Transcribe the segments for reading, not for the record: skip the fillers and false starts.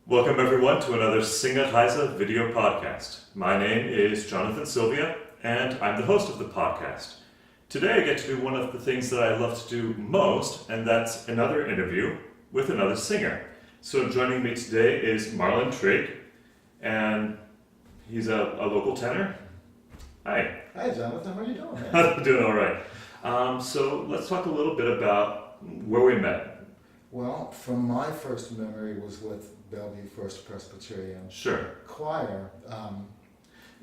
Welcome everyone to another Singerreise video podcast. My name is Jonathan Sylvia and I'm the host of the podcast. Today I get to do one of the things that I love to do most, and that's another interview with another singer. So joining me today is Marlon Trigg, and he's a local tenor. Hi. Hi Jonathan, how are you doing, man? I'm doing all right. So let's talk a little bit about where we met. Well, from my first memory was with BelPres Presbyterian Sure. Choir.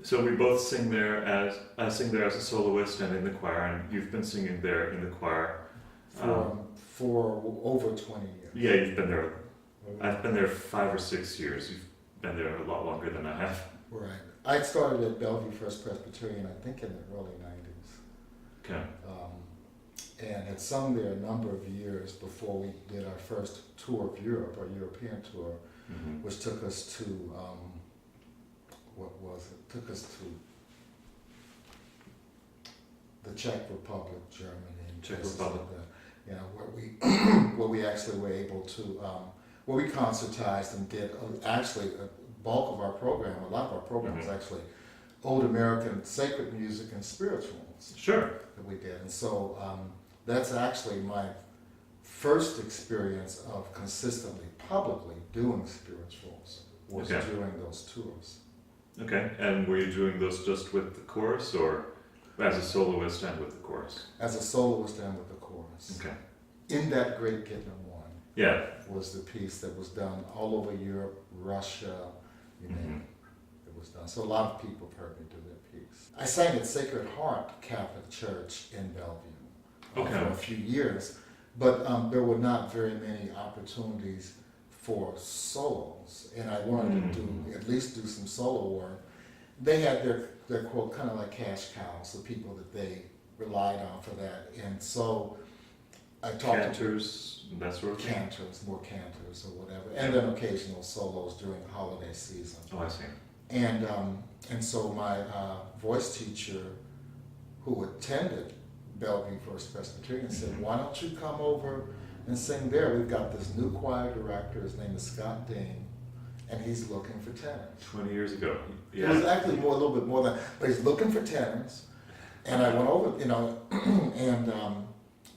So we both sing there as I sing there as a soloist and in the choir, and you've been singing there in the choir For over 20 years. Yeah, you've been there. I've been there 5 or 6 years. You've been there a lot longer than I have. Right. I started at BelPres Presbyterian, I think, in the early 90s. Okay. And had sung there a number of years before we did our first tour of Europe, our European tour, which took us to, what was it? Took us to the Czech Republic, Germany, Czech Republic. You know, where we actually were able to, where we concertized and did actually a bulk of our program. A lot of our program was actually old American sacred music and spirituals. Sure. That we did, and so that's actually my first experience of consistently, publicly doing spirituals was during those tours. Okay, and were you doing those just with the chorus, or as a soloist and with the chorus? As a soloist and with the chorus. Okay. In That Great Gittin' One. Yeah. Was the piece that was done all over Europe, Russia, you name it. It was done. So a lot of people have heard me do that piece. I sang at Sacred Heart Catholic Church in Bellevue for a few years, but there were not very many opportunities for solos, and I wanted to at least do some solo work. They had their quote, kind of like cash cows, the people that they relied on for that, and so I talked Cantors, that sort of thing? Cantors, more cantors or whatever, and then occasional solos during the holiday season. Oh, I see. And so my voice teacher, who attended BelPres Presbyterian, said, "Why don't you come over and sing there? We've got this new choir director. His name is Scott Dean, and he's looking for tenors." 20 years ago. Yeah. It was actually a little bit more than, but he's looking for tenors. And I went over,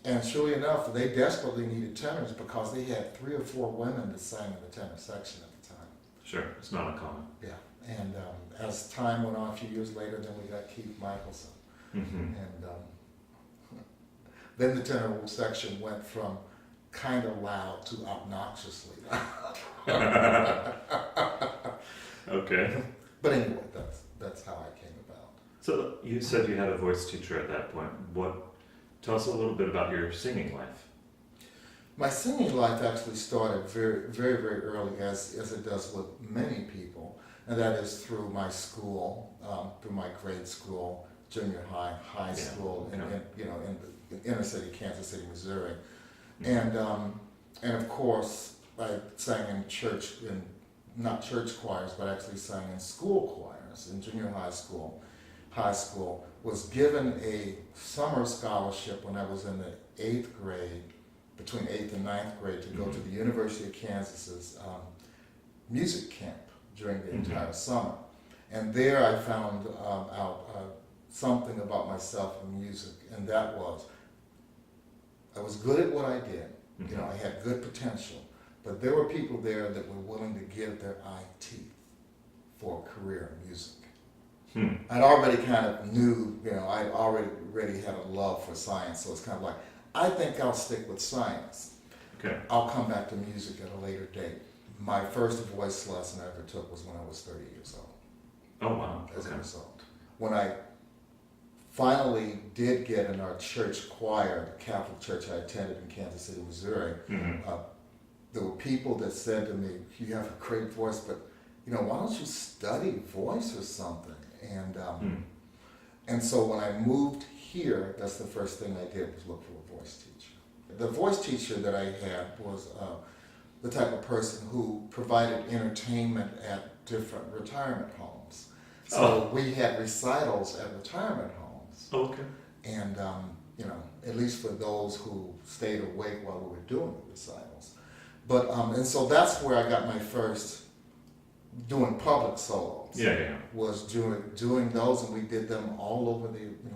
and surely enough, they desperately needed tenors because they had 3 or 4 women that sang in the tenor section at the time. Sure, it's not uncommon. Yeah, and as time went on, a few years later, then we got Keith Michelson. And then the tenor section went from kind of loud to obnoxiously loud. Okay. But anyway, that's how I came about. So you said you had a voice teacher at that point. Tell us a little bit about your singing life. My singing life actually started very, very, very early, as it does with many people, and that is through my school, through my grade school, junior high school, in inner city Kansas City, Missouri, and of course I sang in church, not church choirs, but actually sang in school choirs in junior high school. High school was given a summer scholarship when I was in the 8th grade, between 8th and 9th grade, to go to the University of Kansas's music camp during the entire summer. And there I found out something about myself in music, and that was I was good at what I did. You know, I had good potential, but there were people there that were willing to give their eye teeth for a career in music. I'd already kind of knew, I already had a love for science, so it's kind of like, I think I'll stick with science. Okay. I'll come back to music at a later date. My first voice lesson I ever took was when I was 30 years old. Oh, wow. As a result. When I finally did get in our church choir, the Catholic church I attended in Kansas City, Missouri, there were people that said to me, "You have a great voice, but why don't you study voice or something?" And so when I moved here, that's the first thing I did was look for a voice teacher. The voice teacher that I had was the type of person who provided entertainment at different retirement homes. So we had recitals at retirement homes. Okay. And, at least for those who stayed awake while we were doing the recitals. But, and so that's where I got my first doing public solos. Yeah. Was doing those, and we did them all over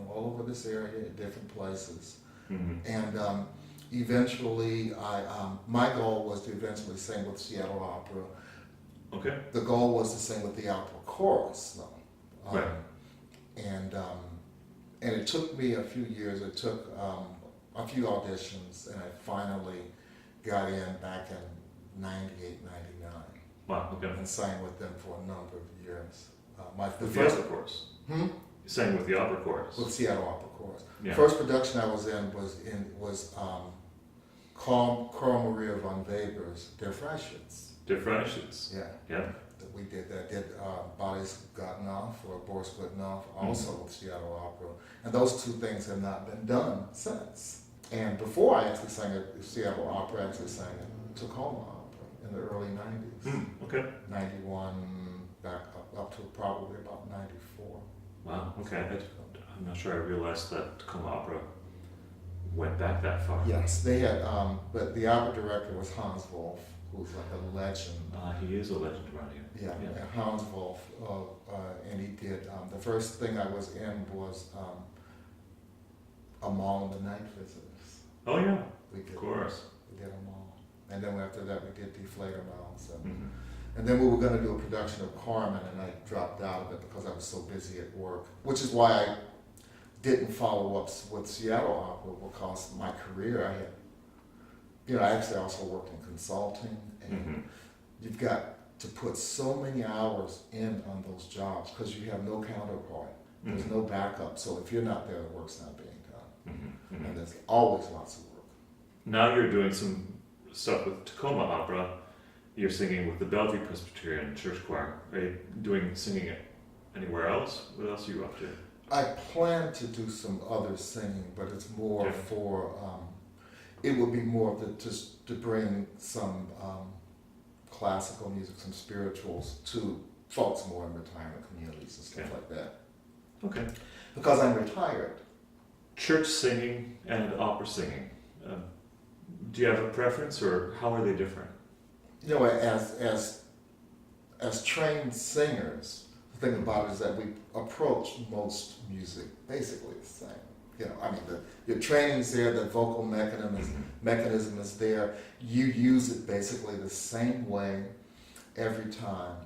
all over this area at different places. Mm-hmm. And eventually, my goal was to eventually sing with Seattle Opera. Okay. The goal was to sing with the opera chorus, though. Right. And it took me a few years. It took a few auditions, and I finally got in back in 98, 99. Wow, okay. And sang with them for a number of years. With the opera chorus? Hmm? You sang with the opera chorus? With Seattle Opera Chorus. Yeah. First production I was in was Carl Maria von Weber's Der Freischütz. Der Freischütz. Yeah. We did that. Did Boris Godunov or Boris Godunov also with Seattle Opera. And those two things have not been done since. And before I actually sang at Seattle Opera, I actually sang at Tacoma Opera in the early 90s. Okay. 91 back up to probably about 94. Wow, okay. I'm not sure I realized that Tacoma Opera went back that far. Yes, they had, but the opera director was Hans Wolf, who's like a legend. He is a legend around here. Yeah. Hans Wolf, and he did, the first thing I was in was Amal and the Night Visitors. Oh yeah, We did, of course. We did Amal. And then after that we did Deflator Mouths. Mm-hmm. And then we were going to do a production of Carmen, and I dropped out of it because I was so busy at work, which is why I didn't follow up with Seattle Opera, because my career, I actually also worked in consulting, and you've got to put so many hours in on those jobs because you have no counterpart. There's no backup, so if you're not there, the work's not being done. And there's always lots of work. Now you're doing some stuff with Tacoma Opera. You're singing with the BelPres Presbyterian Church Choir. Are you singing anywhere else? What else are you up to? I plan to do some other singing, but it's more for, it would be more just to bring some classical music, some spirituals to folks more in retirement communities and stuff like that. Okay. Because I'm retired. Church singing and opera singing. Do you have a preference, or how are they different? As trained singers, the thing about it is that we approach most music basically the same. Your training's there, the vocal mechanism is there. You use it basically the same way every time.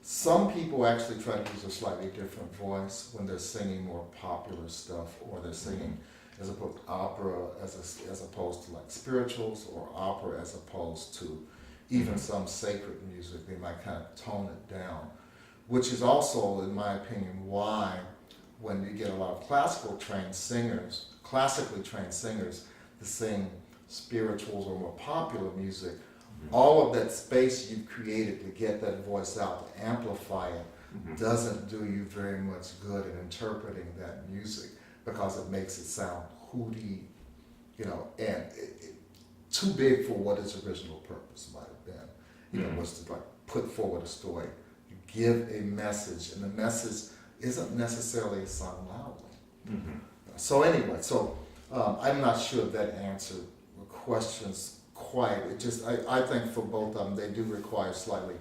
Some people actually try to use a slightly different voice when they're singing more popular stuff, or they're singing as opposed to opera as opposed to like spirituals, or opera as opposed to even some sacred music. They might kind of tone it down, which is also, in my opinion, why when you get a lot of classically trained singers to sing spirituals or more popular music, all of that space you've created to get that voice out, to amplify it, doesn't do you very much good in interpreting that music, because it makes it sound hooty, and too big for what its original purpose might have been. Was to like put forward a story, give a message, and the message isn't necessarily sung loudly. So anyway, I'm not sure if that answered the questions quite. It just, I think for both of them, they do require slightly,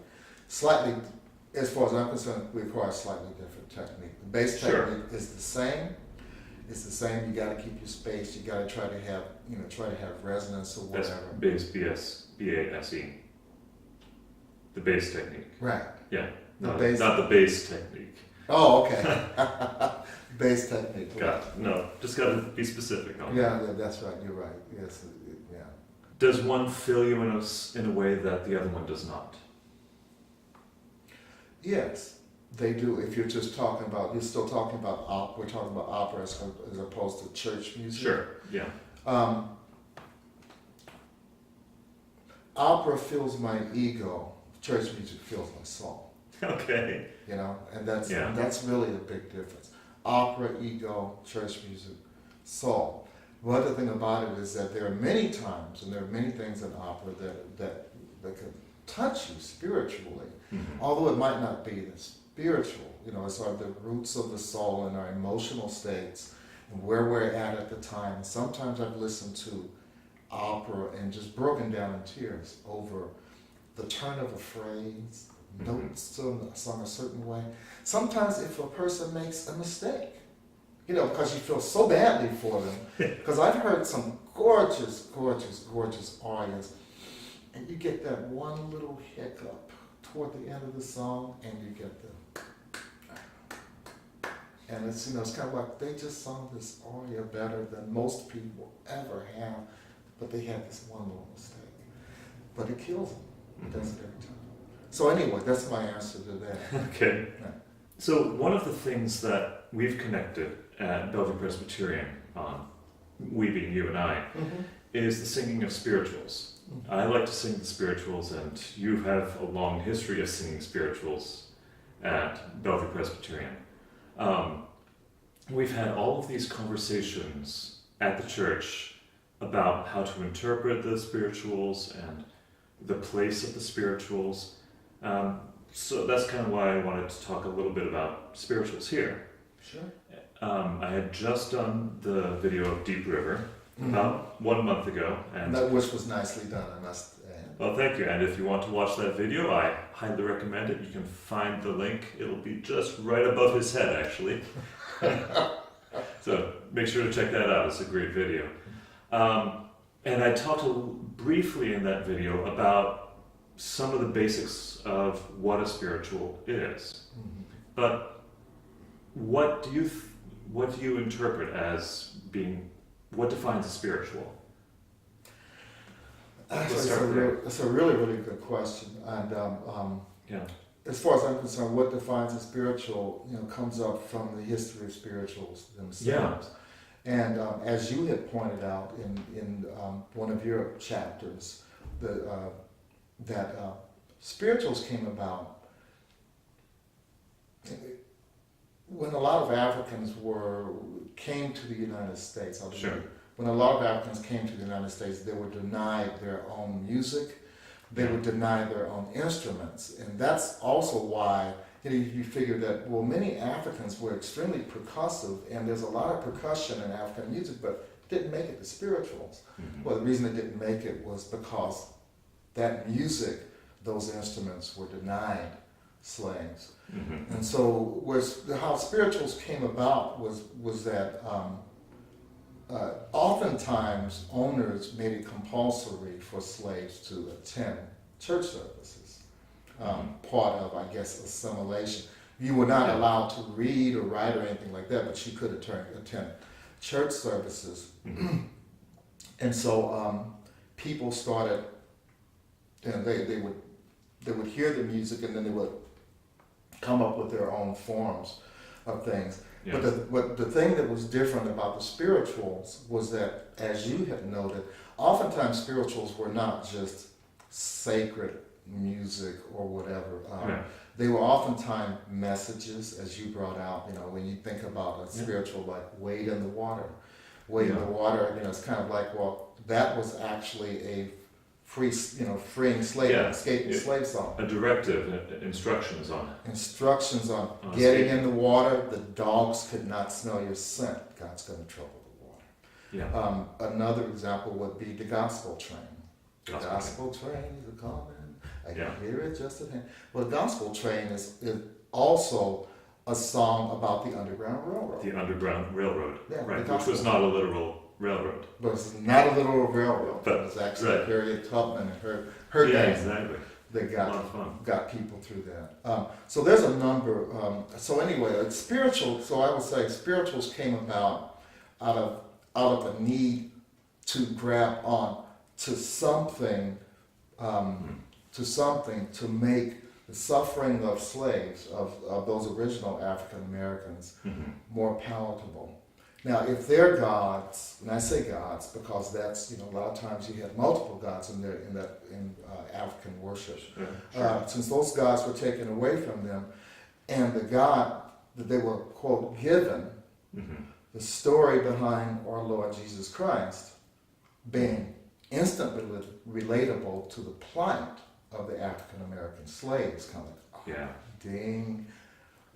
as far as I'm concerned, require slightly different technique. The bass technique is the same. It's the same. You got to keep your space. You got to try to have, resonance or whatever. Bass, B-A-S-E. The bass technique. Right. Yeah. Not the bass technique. Oh, okay. Bass technique. Got it. No, just got to be specific on that. Yeah, that's right. You're right. Yes. Yeah. Does one fill you in a way that the other one does not? Yes, they do. If you're still talking about opera, we're talking about opera as opposed to church music. Sure, yeah. Opera fills my ego, church music fills my soul. Okay. And that's really the big difference. Opera, ego, church music, soul. The other thing about it is that there are many times, and there are many things in opera that can touch you spiritually, although it might not be the spiritual. It's like the roots of the soul and our emotional states and where we're at the time. Sometimes I've listened to opera and just broken down in tears over the turn of a phrase, notes sung a certain way. Sometimes if a person makes a mistake, because you feel so badly for them. Because I've heard some gorgeous, gorgeous, gorgeous arias, and you get that one little hiccup toward the end of the song, and you get and it's it's kind of like they just sung this aria better than most people ever have, but they had this one little mistake. But it kills them. It does it every time. So anyway, that's my answer to that. Okay. Yeah. So one of the things that we've connected at Bellevue Presbyterian on, we being you and I, is the singing of spirituals. I like to sing the spirituals, and you have a long history of singing spirituals at Bellevue Presbyterian. We've had all of these conversations at the church about how to interpret the spirituals and the place of the spirituals. So that's kind of why I wanted to talk a little bit about spirituals here. Sure. I had just done the video of Deep River about 1 month ago. And that which was nicely done, I must add. Well, thank you. And if you want to watch that video, I highly recommend it. You can find the link. It'll be just right above his head, actually. So make sure to check that out. It's a great video. And I talked briefly in that video about some of the basics of what a spiritual is. But what do you interpret as being, what defines a spiritual? Actually, it's a really, really good question. And as far as I'm concerned, what defines a spiritual, comes up from the history of spirituals themselves. And as you had pointed out in one of your chapters, that spirituals came about when a lot of Africans came to the United States. When a lot of Africans came to the United States, they were denied their own music, they were denied their own instruments, and that's also why you figure that, many Africans were extremely percussive, and there's a lot of percussion in African music, but didn't make it to spirituals. Well, the reason it didn't make it was because that music, those instruments were denied slaves. And so how spirituals came about was that oftentimes owners made it compulsory for slaves to attend church services. Part of, I guess, assimilation. You were not allowed to read or write or anything like that, but you could attend church services. And so people started, they would hear the music, and then they would come up with their own forms of things. Yes. But the thing that was different about the spirituals was that, as you have noted, oftentimes spirituals were not just sacred music or whatever. They were oftentimes messages, as you brought out. When you think about a spiritual, like wade in the water, in the water. It's kind of like, that was actually a freeing slave, escaping slave song. A directive, instructions on getting in the water. The dogs could not smell your scent. God's going to trouble the water. Another example would be the gospel train. The gospel train is coming. I can hear it just at hand. Well, the gospel train is also a song about the Underground Railroad. The Underground Railroad, right? Which was not a literal railroad. But it's not a literal railroad. But it was actually Harriet Tubman and her gang that got people through that. So there's a number. So anyway, spiritual. So I would say spirituals came about out of a need to grab on to something, to make the suffering of slaves, of those original African Americans, more palatable. Now, if they're gods, and I say gods because that's, a lot of times you have multiple gods in African worship. Since those gods were taken away from them, and the God that they were, quote, given, the story behind our Lord Jesus Christ being instantly relatable to the plight of the African American slaves, kind of like, ding,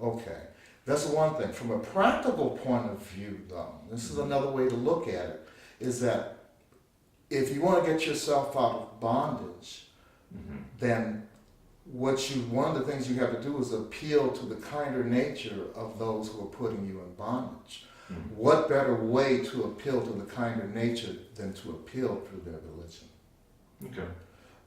okay. That's one thing. From a practical point of view, though, this is another way to look at it, is that if you want to get yourself out of bondage, then one of the things you have to do is appeal to the kinder nature of those who are putting you in bondage. Mm-hmm. What better way to appeal to the kinder nature than to appeal through their religion? Okay.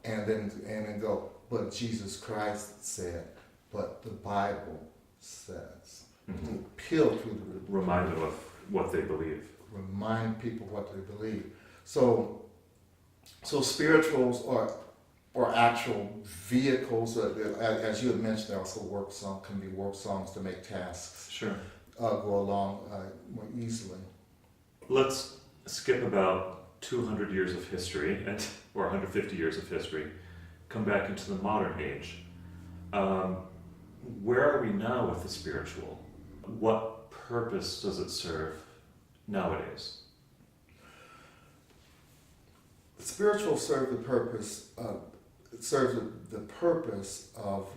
And then go, but Jesus Christ said, but the Bible says. Mm-hmm. To appeal through the Remind them of what they believe. Remind people what they believe. So spirituals are actual vehicles. As you had mentioned, they also can be work songs to make tasks Sure. go along more easily. Let's skip about 200 years of history, or 150 years of history, come back into the modern age. Where are we now with the spiritual? What purpose does it serve nowadays? The spiritual serves the purpose. It serves the purpose of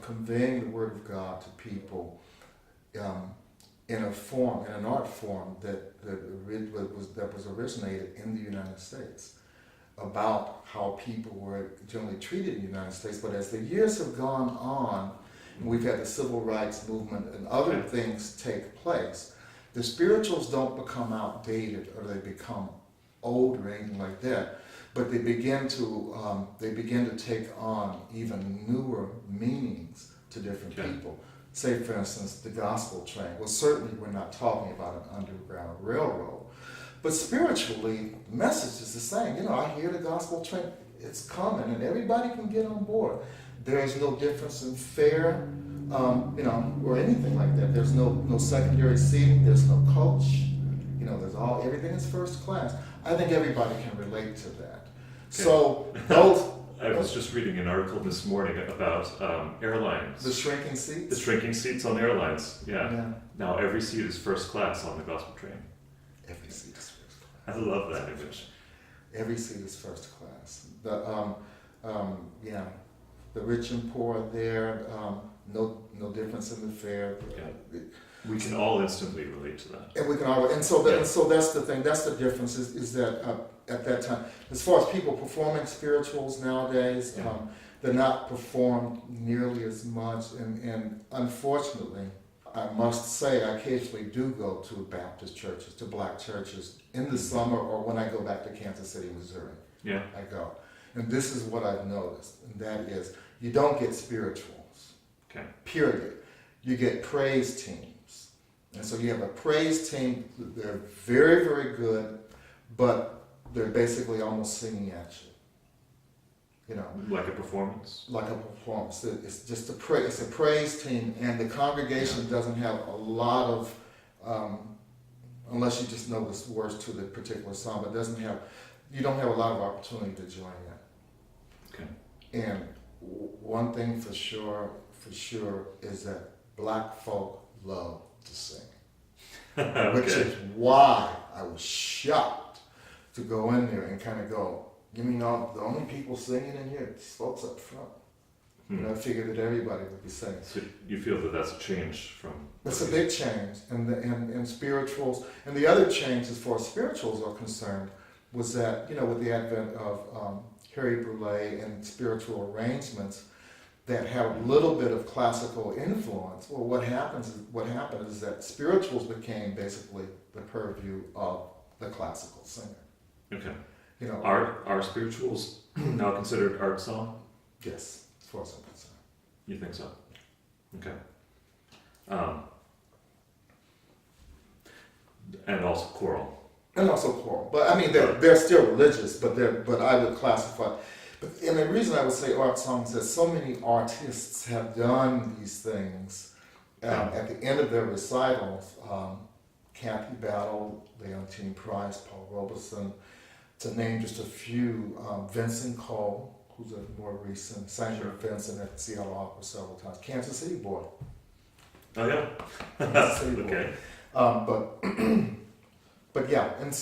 conveying the Word of God to people in an art form that was originated in the United States, about how people were generally treated in the United States. But as the years have gone on, and we've had the civil rights movement and other things take place, the spirituals don't become outdated or they become old or anything like that, but they begin to take on even newer meanings to different people. Say, for instance, the gospel train. Well, certainly we're not talking about an underground railroad, but spiritually, the message is the same. I hear the gospel train, it's coming, and everybody can get on board. There is no difference in fare, or anything like that. There's no secondary seating, there's no coach. Everything is first class. I think everybody can relate to that. Okay. So I was just reading an article this morning about airlines. The shrinking seats? The shrinking seats on airlines, yeah. Now every seat is first class on the gospel train. Every seat is first class. I love that image. Every seat is first class. The rich and poor are there, no difference in the fare. Yeah. We can all instantly relate to that. And we can all, and so that's the thing. That's the difference. Is that at that time, as far as people performing spirituals nowadays, they're not performed nearly as much. And unfortunately, I must say, I occasionally do go to Baptist churches, to black churches in the summer, or when I go back to Kansas City, Missouri. Yeah, I go, and this is what I've noticed, and that is, you don't get spirituals. Okay. Period. You get praise teams. And so you have a praise team, they're very, very good, but they're basically almost singing at you. Like a performance? Like a performance. It's just it's a praise team, and the congregation doesn't have a lot of, unless you just know the words to the particular song, but you don't have a lot of opportunity to join in. Okay. And one thing for sure is that black folk love to sing. Okay. Which is why I was shocked to go in there and kind of go, the only people singing in here, it's folks up front. I figured that everybody would be singing. So you feel that that's a change from... It's a big change, and spirituals, and the other change as far as spirituals are concerned was that, with the advent of Harry Boulez and spiritual arrangements that have a little bit of classical influence, well, what happened is that spirituals became basically the purview of the classical singer. Okay. Are spirituals now considered art song? Yes, as far as I'm concerned. You think so? Okay. And also choral. But I mean, they're still religious, but I would classify. And the reason I would say art songs is that so many artists have done these things at the end of their recitals. Kathy Battle, Leontine Price, Paul Robeson, to name just a few. Vincent Cole, who's a more recent, sang with Vincent at Seattle Opera several times. Kansas City boy. Oh yeah. Kansas City Okay. Boy. But yeah, and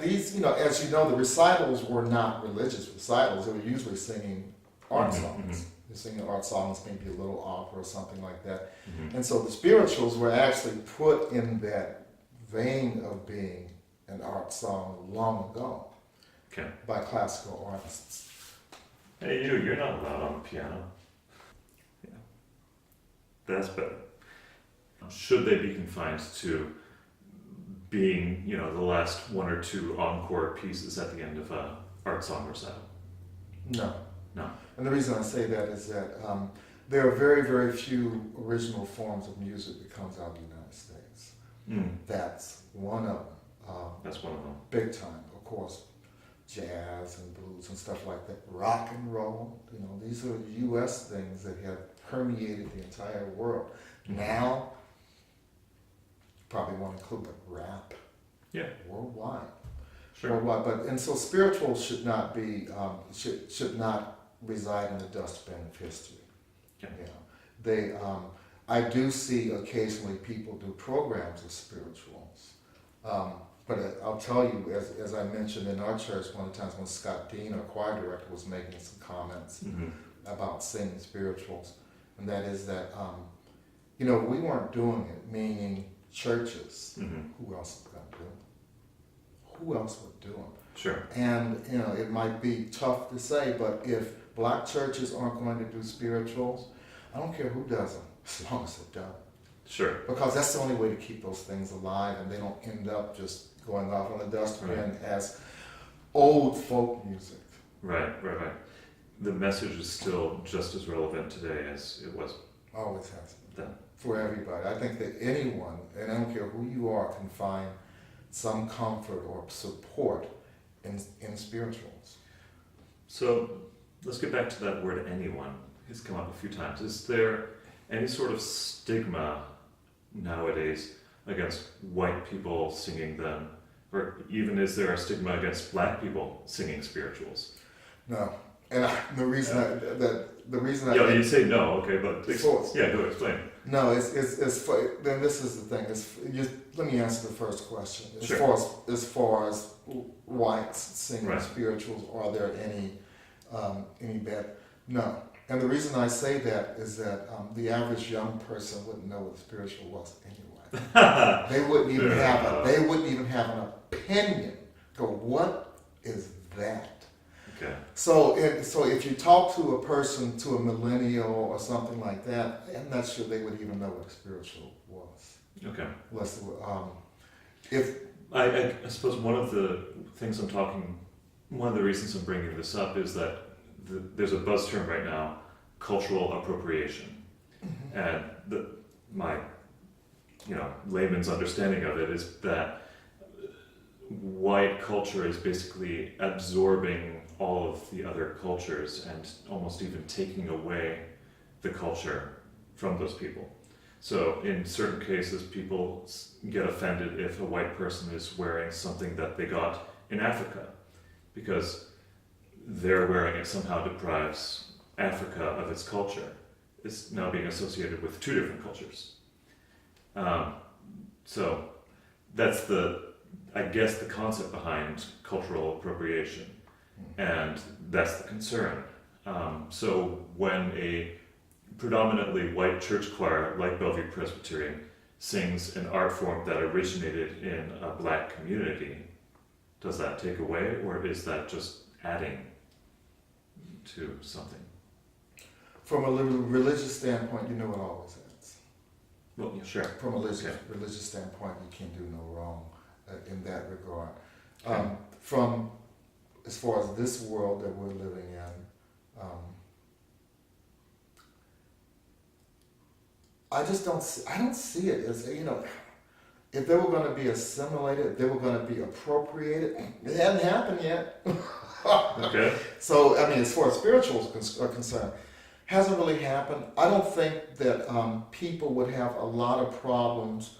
these, as you know, the recitals were not religious recitals. They were usually singing art songs. They're singing art songs, maybe a little opera or something like that. And so the spirituals were actually put in that vein of being an art song long ago by classical artists. Hey, you're not allowed on the piano. Yeah, that's better. Should they be confined to being, the last one or two encore pieces at the end of a art song recital? No. No. And the reason I say that is that there are very, very few original forms of music that comes out of the United States. That's one of them. That's one of them. Big time, of course. Jazz and blues and stuff like that. Rock and roll. These are U.S. things that have permeated the entire world. Now, probably want to include rap. Yeah. Worldwide. Sure. Worldwide. And so spiritual should not be should not reside in the dustbin of history. Yeah. I do see occasionally people do programs of spirituals. But I'll tell you, as I mentioned in our church one of the times when Scott Dean, our choir director, was making some comments about singing spirituals, and that is that, we weren't doing it, meaning churches. Who else was going to do it? Who else would do them? Sure. And, it might be tough to say, but if black churches aren't going to do spirituals, I don't care who does them, as long as they're done. Sure. Because that's the only way to keep those things alive, and they don't end up just going off on the dustbin as old folk music. Right. The message is still just as relevant today as it was. Always has been. Then. For everybody. I think that anyone, and I don't care who you are, can find some comfort or support in spirituals. So let's get back to that word anyone. It's come up a few times. Is there any sort of stigma nowadays against white people singing them? Or even is there a stigma against black people singing spirituals? No. And the reason you say no, okay, but go explain. No, it's then this is the thing. Let me answer the first question. Sure. As far as whites singing spirituals, are there any bad? No. And the reason I say that is that the average young person wouldn't know what spiritual was anyway. They wouldn't even have an opinion. Go, what is that? Okay. So if you talk to a person, to a millennial or something like that, I'm not sure they would even know what spiritual was. Okay. I suppose one of the reasons I'm bringing this up is that there's a buzz term right now, cultural appropriation, and my layman's understanding of it is that white culture is basically absorbing all of the other cultures and almost even taking away the culture from those people. So in certain cases, people get offended if a white person is wearing something that they got in Africa, because their wearing it somehow deprives Africa of its culture. It's now being associated with two different cultures. So that's the concept behind cultural appropriation, and that's the concern. So when a predominantly white church choir like Bellevue Presbyterian sings an art form that originated in a black community, does that take away, or is that just adding to something? From a religious standpoint, it always adds. Well, yeah, sure. From a religious standpoint, you can do no wrong in that regard. Okay. From as far as this world that we're living in, I don't see it as, if they were going to be assimilated, if they were going to be appropriated, it hadn't happened yet. Okay. So, as far as spirituals are concerned, hasn't really happened. I don't think that people would have a lot of problems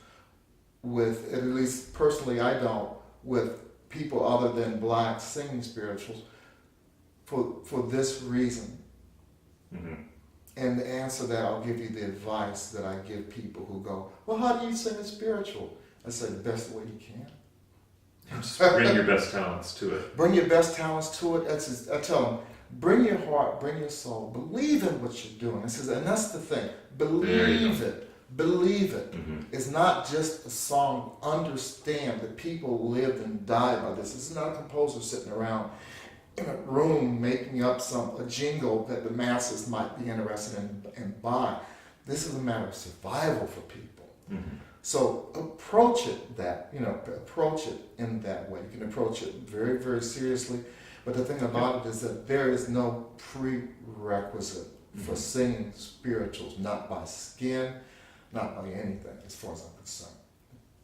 with, at least personally I don't, with people other than blacks singing spirituals for this reason. Mm-hmm. And to answer that, I'll give you the advice that I give people who go, well, how do you sing a spiritual? I say, the best way you can. Just bring your best talents to it. Bring your best talents to it. I tell them, bring your heart, bring your soul. Believe in what you're doing. And that's the thing. Believe it. Believe it. Mm-hmm. It's not just a song. Understand that people lived and died by this. This is not a composer sitting around in a room making up a jingle that the masses might be interested in buying. This is a matter of survival for people. Mm-hmm. So approach it approach it in that way. You can approach it very, very seriously. But the thing about it is that there is no prerequisite for singing spirituals, not by skin, not by anything, as far as I'm concerned.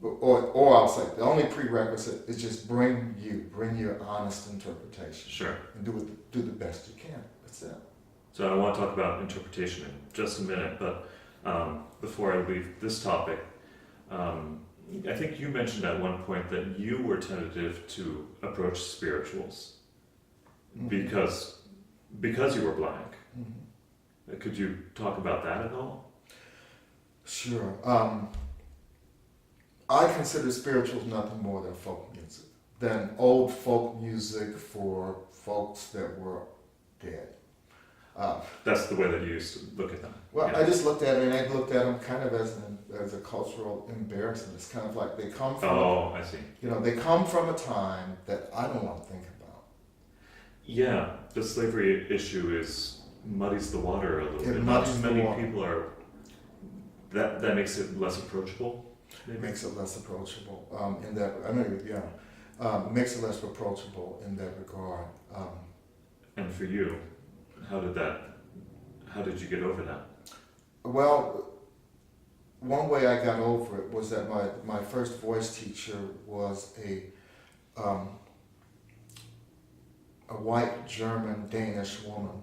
Or I'll say the only prerequisite is just bring your honest interpretation. Sure. And do the best you can. That's it. So I want to talk about interpretation in just a minute, but before I leave this topic, I think you mentioned at one point that you were tentative to approach spirituals because you were black. Mm-hmm. Could you talk about that at all? Sure. I consider spirituals nothing more than folk music, than old folk music for folks that were dead. That's the way that you used to look at them. Well, yeah. I just looked at it, and I looked at them kind of as a cultural embarrassment. It's kind of like they come from. Oh, I see. They come from a time that I don't want to think about. Yeah, the slavery issue muddies the water a little bit. Not too many people are. That makes it less approachable. Maybe? It makes it less approachable makes it less approachable in that regard. And for you, how did you get over that? Well, one way I got over it was that my first voice teacher was a white German Danish woman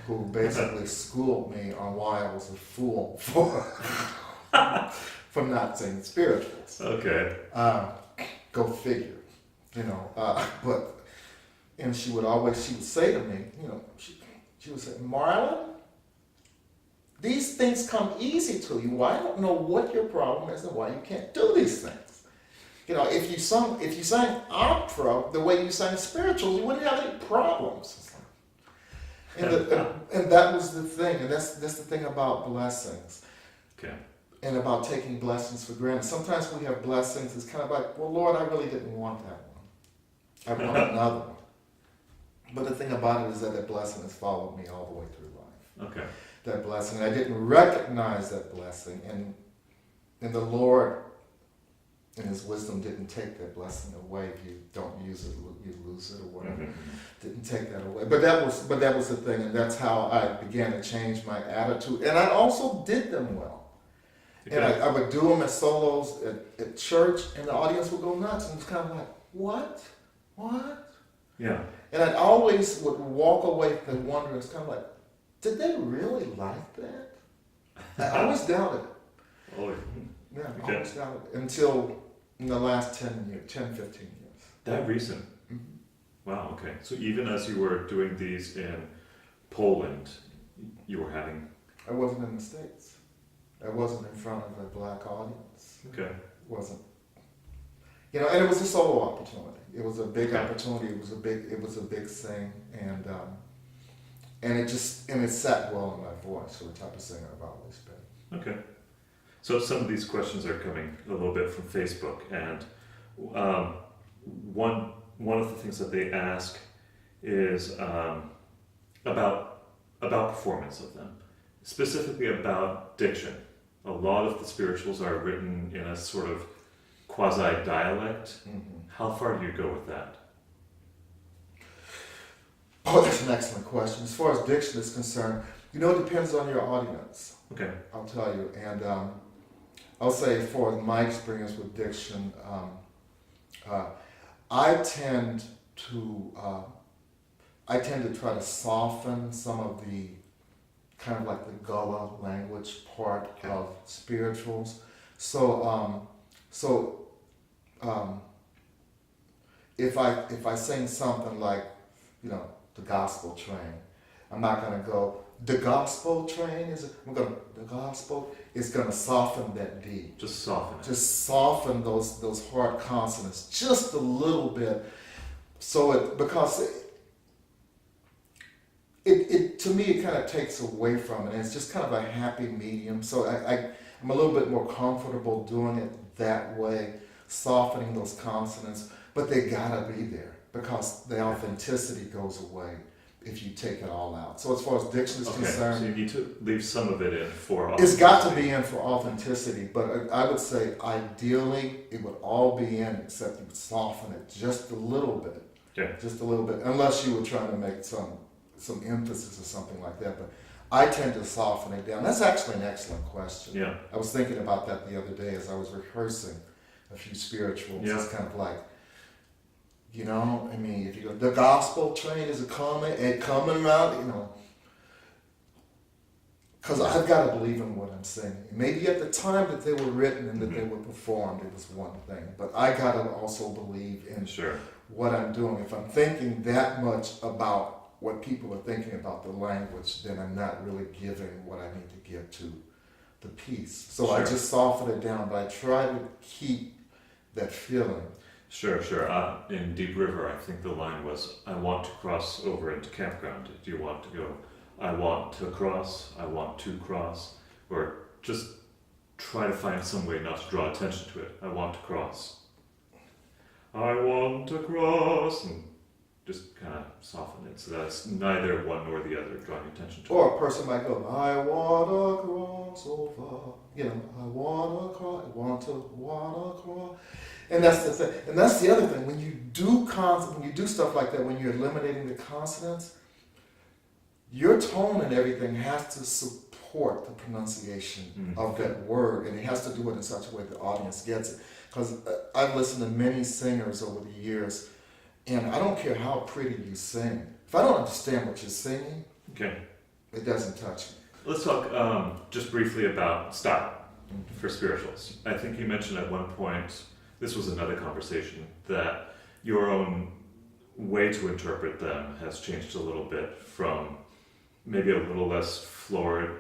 who basically schooled me on why I was a fool for not singing spirituals. Okay. Go figure, and she would say to me, she would say, Marlon, these things come easy to you. I don't know what your problem is and why you can't do these things. If you sang opera the way you sang spirituals, you wouldn't have any problems. And that was the thing, and that's the thing about blessings. Okay. And about taking blessings for granted. Sometimes we have blessings, it's kind of like, well, Lord, I really didn't want that one. I want another one. But the thing about it is that blessing has followed me all the way through life. Okay. That blessing. I didn't recognize that blessing, and the Lord, in His wisdom, didn't take that blessing away. If you don't use it, you lose it or whatever. Mm-hmm. Didn't take that away. But that was the thing, and that's how I began to change my attitude. And I also did them well. Okay. And I would do them as solos at church, and the audience would go nuts. And it's kind of like, what? Yeah. And I always would walk away and wonder, it's kind of like, did they really like that? I always doubted it. Oh, yeah, I always doubted it. Until in the last 10, 15 years. That recent? Mm-hmm. Wow, okay. So even as you were doing these in Poland, you were having... I wasn't in the States. I wasn't in front of a black audience. Okay. Wasn't. And it was a solo opportunity. It was a big opportunity. It was a big thing, and it sat well in my voice for the type of singer I've always been. Okay. So some of these questions are coming a little bit from Facebook, and one of the things that they ask is about performance of them, specifically about diction. A lot of the spirituals are written in a sort of quasi-dialect. Mm-hmm. How far do you go with that? Oh, that's an excellent question. As far as diction is concerned, it depends on your audience. Okay. I'll tell you. And I'll say, for my experience with diction, I tend to try to soften some of the kind of like the Gullah language part of spirituals. So if I sing something like, the gospel train, I'm not gonna go, the gospel train the gospel is gonna soften that D. Just soften it. Just soften those hard consonants just a little bit. Because it to me, it kind of takes away from it, and it's just kind of a happy medium. So I'm a little bit more comfortable doing it that way, softening those consonants. but they gotta be there because the authenticity goes away if you take it all out. So as far as diction is concerned, so you need to leave some of it in for it's authenticity. got to be in for authenticity, but I would say ideally it would all be in except you would soften it just a little bit. Okay. Just a little bit, unless you were trying to make some emphasis or something like that. But I tend to soften it down. That's actually an excellent question. Yeah. I was thinking about that the other day as I was rehearsing a few spirituals. Yeah. It's kind of like, you know, I mean, if you go, the gospel train is coming out, because I've got to believe in what I'm singing. Maybe at the time that they were written and that they were performed, it was one thing. But I got to also believe in what I'm doing. If I'm thinking that much about what people are thinking about the language, then I'm not really giving what I need to give to the piece. So I just soften it down, but I try to keep that feeling. Sure. In Deep River, I think the line was, I want to cross over into campground. Do you want to go? I want to cross, or just try to find some way not to draw attention to it. I want to cross. I want to cross, and just kind of soften it so that it's neither one nor the other drawing attention to it. Or a person might go, I want to cross over, I want to cross. And that's the thing. And that's the other thing. When you do stuff like that, when you're eliminating the consonants, your tone and everything has to support the pronunciation of that word, and it has to do it in such a way the audience gets it. Because I've listened to many singers over the years, and I don't care how pretty you sing. If I don't understand what you're singing, it doesn't touch me. Let's talk just briefly about style for spirituals. I think you mentioned at one point, this was another conversation, that your own way to interpret them has changed a little bit from maybe a little less florid,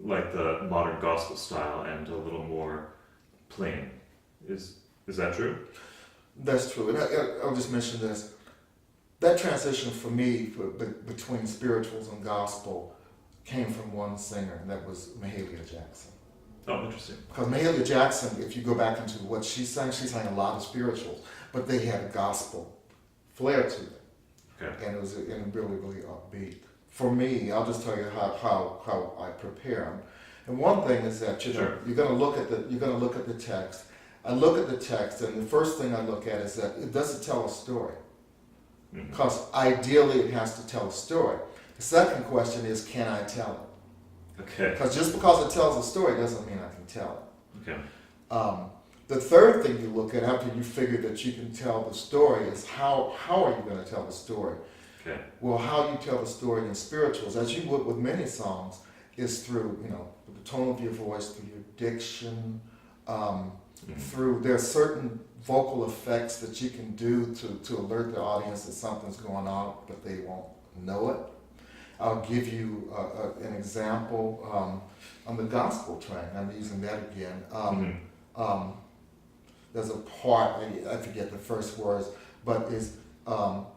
like the modern gospel style, and a little more plain. Is that true? That's true. And I'll just mention this. That transition for me between spirituals and gospel came from one singer, and that was Mahalia Jackson. Oh, interesting. Because Mahalia Jackson, if you go back into what she sang a lot of spirituals, but they had a gospel flair to them. Okay. And it was really, really upbeat. For me, I'll just tell you how I prepare them. And one thing is that you're going to look at the text. I look at the text, and the first thing I look at is that does it tell a story? Because ideally it has to tell a story. The second question is, can I tell it? Okay. Because just because it tells a story doesn't mean I can tell it. Okay. The third thing you look at after you figure that you can tell the story is how are you going to tell the story? Okay. Well, how you tell the story in spirituals, as you would with many songs, is through the tone of your voice, through your diction, through there are certain vocal effects that you can do to alert the audience that something's going on, but they won't know it. I'll give you an example on the gospel train. I'm using that again. There's a part, I forget the first words, but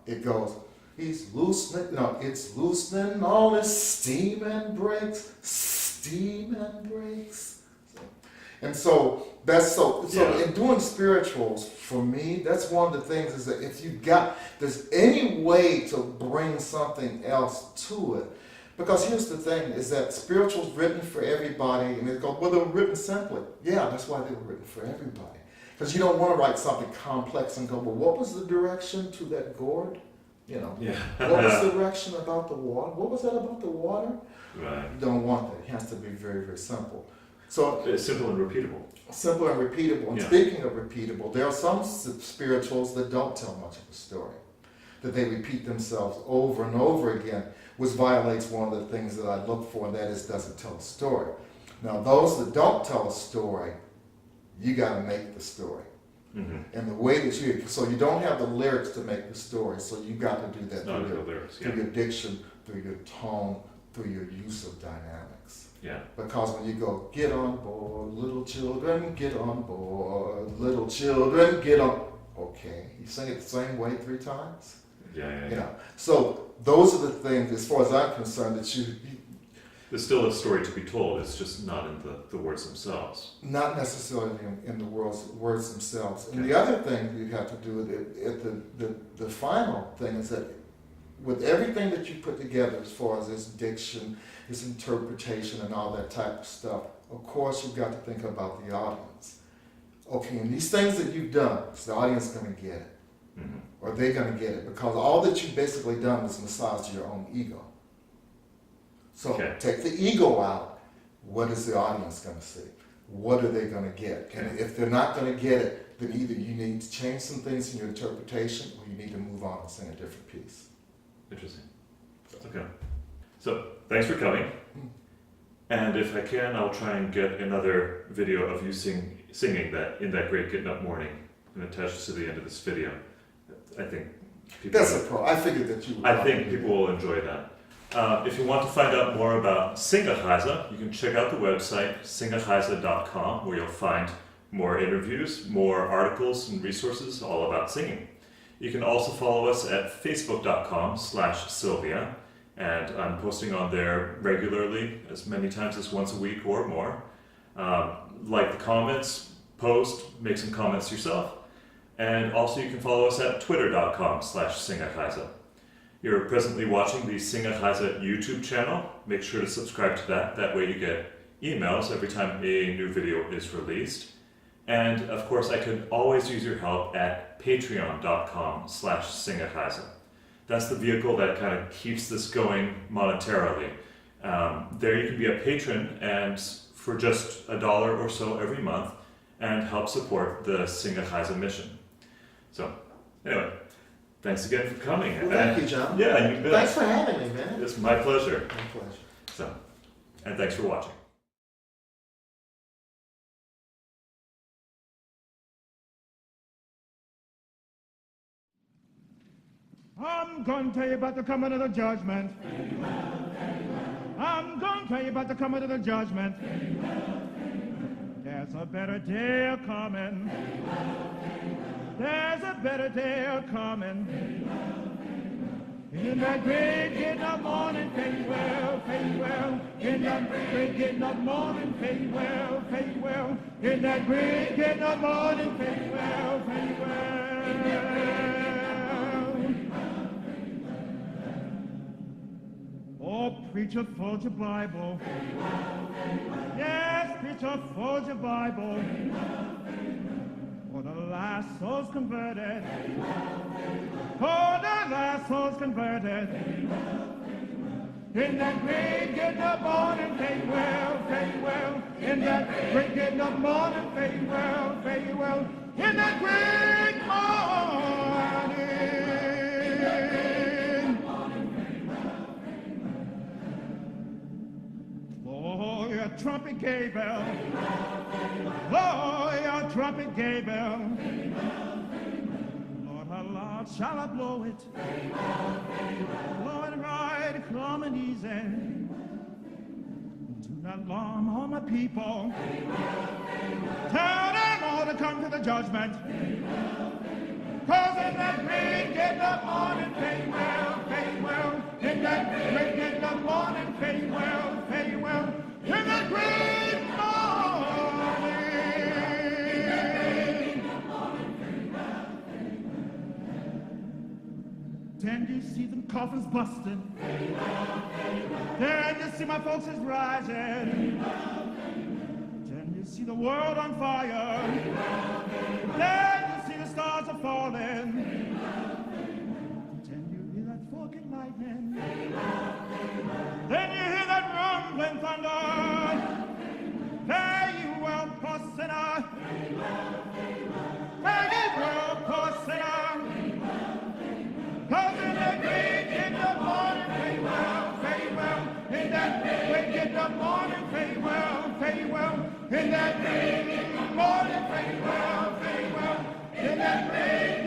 it goes, it's loosening all his steam and brakes. And so in doing spirituals, for me, that's one of the things is that if there's any way to bring something else to it, because here's the thing, is that spirituals written for everybody, and they go, well, they were written simply. Yeah, that's why they were written for everybody. Because you don't want to write something complex and go, well, what was the direction to that gourd? What was the direction about the water? What was that about the water? Right. You don't want that. It has to be very, very simple. So it's simple and repeatable. Simple and repeatable. And speaking of repeatable, there are some spirituals that don't tell much of a story, that they repeat themselves over and over again, which violates one of the things that I look for, and that is, does it tell a story? Now, those that don't tell a story, you got to make the story. And the way that you don't have the lyrics to make the story, so you got to do that through your diction, through your tone, through your use of dynamics. Yeah. Because when you go, get on board, little children, get on board, little children, get on. Okay, you sing it the same way 3 times. Yeah. So those are the things, as far as I'm concerned, that There's still a story to be told, it's just not in the words themselves. Not necessarily in the words themselves. And Okay. the other thing you have to do the final thing is that with everything that you put together as far as its diction, its interpretation and all that type of stuff, of course you've got to think about the audience. Okay, and these things that you've done, is the audience going to get it? Mm-hmm. Or they're going to get it? Because all that you've basically done is massage your own ego. So Okay. take the ego out. What is the audience going to see? What are they going to get? And if they're not going to get it, then either you need to change some things in your interpretation or you need to move on and sing a different piece. Interesting. Okay. So, thanks for coming. And if I can, I'll try and get another video of you singing that in that great Getting Up morning and attach it to the end of this video. I think people. That's a pro. I figured that you would. I think people will enjoy that. If you want to find out more about Singerreise, you can check out the website singerreise.com, where you'll find more interviews, more articles and resources all about singing. You can also follow us at facebook.com/Sylvia, and I'm posting on there regularly, as many times as once a week or more. Like the comments, post, make some comments yourself, and also you can follow us at twitter.com/Singerreise. You're presently watching the Singerreise YouTube channel. Make sure to subscribe to that. That way you get emails every time a new video is released. And of course, I could always use your help at patreon.com/Singerreise. That's the vehicle that kind of keeps this going monetarily. There you can be a patron and for just $1 or so every month and help support the Singerreise mission. So, anyway. Thanks again for coming. Well, thank you, John. Yeah, you bet. Thanks for having me, man. It's my pleasure. My pleasure. So, and thanks for watching. I'm going to tell you about the coming of the judgment. I'm going to tell you about the coming of the judgment. There's a better day coming. There's a better day coming. In that great getting up morning, fare well, fare well. In that great getting up morning, fare well, fare well. In that great getting up morning, fare well, fare well. Oh, preacher, fold your Bible. Yes, preacher, fold your Bible. For the last soul's converted. For the last soul's converted. In that great getting up morning, fare well, fare well. In that great getting up morning, fare well, fare well. In that great morning. Oh, your trumpet Gabriel. Oh, your trumpet Gabriel. Lord, how loud shall I blow it? Lord, ride, calm and easy. Do not alarm all my people. Tell them all to come to the judgment. Cause in that great getting up morning, fare well, fare well. In that great getting up morning, fare well, fare well. In that great morning. Then you see them coffins busting. Then you see my folks is rising. Then you see the world on fire. Then you see the stars are falling. Then you hear that forking lightning. Then you hear that rumbling thunder. Fare you well, poor sinner. Fare you well, poor sinner. Cause in that great in the morning, fare well, fare well. In that great in the morning, fare well, fare well. In that great in the morning, fare well, fare well. In that great